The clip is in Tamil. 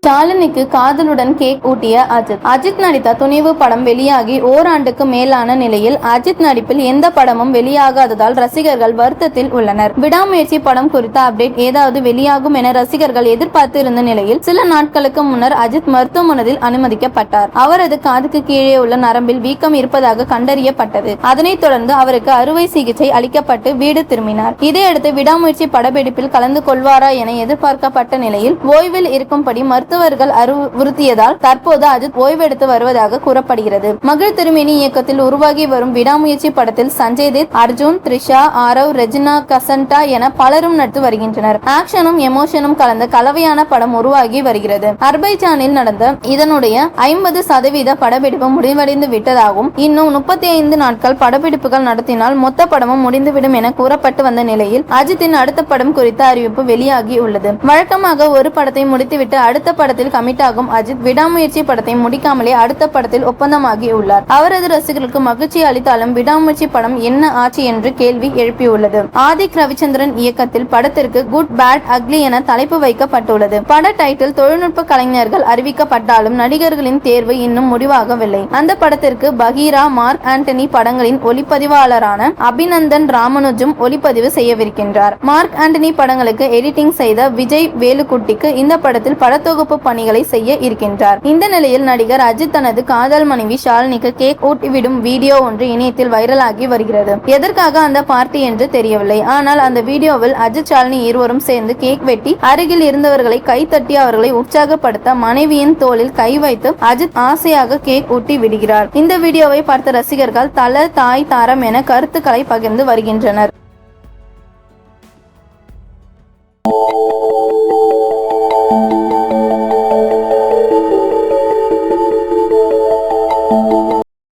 ஷாலினிக்கு காதலுடன் கேக் ஊட்டிய அஜித் நடித்த துணிவு படம் வெளியாகி ஓராண்டுக்கு மேலான நிலையில் அஜித் நடிப்பில் எந்த படமும் வெளியாகாததால் ரசிகர்கள் வருத்தத்தில் உள்ளனர். விடாமுயற்சி படம் குறித்த அப்டேட் ஏதாவது வெளியாகும் என ரசிகர்கள் எதிர்பார்த்து இருந்த நிலையில் சில நாட்களுக்கு முன்னர் அஜித் மருத்துவமனையில் அனுமதிக்கப்பட்டார். அவரது காதுக்கு கீழே உள்ள நரம்பில் வீக்கம் இருப்பதாக கண்டறியப்பட்டது. அதனைத் தொடர்ந்து அவருக்கு அறுவை சிகிச்சை அளிக்கப்பட்டு வீடு திரும்பினார். இதையடுத்து விடாமுயற்சி படப்பிடிப்பில் கலந்து கொள்வாரா என எதிர்பார்க்கப்பட்ட நிலையில் ஓய்வில் இருக்கும்படி மருத்துவர்கள் அறிவுறுத்தியதால் தற்போது அஜித் ஓய்வெடுத்து வருவதாக கூறப்படுகிறது. மகிழ் திருமேனி இயக்கத்தில் உருவாகி வரும் விடாமுயற்சி படத்தில் சஞ்சய் தத், அர்ஜுன், த்ரிஷா, ஆரவ், ரெஜினா கசண்டா என பலரும் நடித்து வருகின்றனர். ஆக்ஷனும் எமோஷனும் கலந்த கலவையான படம் உருவாகி வருகிறது. அர்பைஜானில் நடந்த இதனுடைய 50% படப்பிடிப்பு முடிவடைந்து விட்டதாகவும் இன்னும் 35 நாட்கள் படப்பிடிப்புகள் நடத்தினால் மொத்த படமும் முடிந்துவிடும் என கூறப்பட்டு வந்த நிலையில் அஜித்தின் அடுத்த படம் குறித்த அறிவிப்பு வெளியாகி உள்ளது. வழக்கமாக ஒரு படத்தை முடித்துவிட்டு அடுத்த படத்தில் கமிட் ஆகும் அஜித் விடாமுயற்சி படத்தை முடிக்காமலே அடுத்த படத்தில் ஒப்பந்தமாகி உள்ளார். அவரது ரசிகர்களுக்கு மகிழ்ச்சி அளித்தாலும் விடாமுயற்சி படம் என்ன ஆச்சு என்று கேள்வி எழுப்பியுள்ளது. ஆதிக் ரவிச்சந்திரன் இயக்கத்தில் படத்திற்கு குட் பேட் அக்லி என தலைப்பு வைக்கப்பட்டுள்ளது. பட டைட்டில் தொழில்நுட்ப கலைஞர்கள் அறிவிக்கப்பட்டாலும் நடிகர்களின் தேர்வு இன்னும் முடிவாகவில்லை. அந்த படத்திற்கு பகீரா, மார்க் ஆண்டனி படங்களின் ஒளிப்பதிவாளரான அபிநந்தன் ராமனுஜும் ஒளிப்பதிவு செய்யவிருக்கின்றார். மார்க் ஆண்டனி படங்களுக்கு எடிட்டிங் செய்த விஜய் வேலுக்குட்டிக்கு இந்த படத்தில் படத்தொகுப்பு பணிகளை செய்ய இருக்கின்றார். இந்த நிலையில் நடிகர் அஜித் தனது காதல் மனைவி ஷாலினிக்கு கேக் ஊட்டிவிடும் வீடியோ ஒன்று இணையத்தில் வைரலாகி வருகிறது. எதற்காக அந்த பார்ட்டி என்று தெரியவில்லை. ஆனால் அந்த வீடியோவில் அஜித், ஷாலினி இருவரும் சேர்ந்து கேக் வெட்டி அருகில் இருந்தவர்களை கைத்தட்டி அவர்களை உற்சாகப்படுத்த மனைவியின் தோளில் கை வைத்து அஜித் ஆசையாக கேக் ஊட்டி விடுகிறார். இந்த வீடியோவை பார்த்த ரசிகர்கள் தல, தாய், தாரம் என கருத்துக்களை பகிர்ந்து வருகின்றனர்.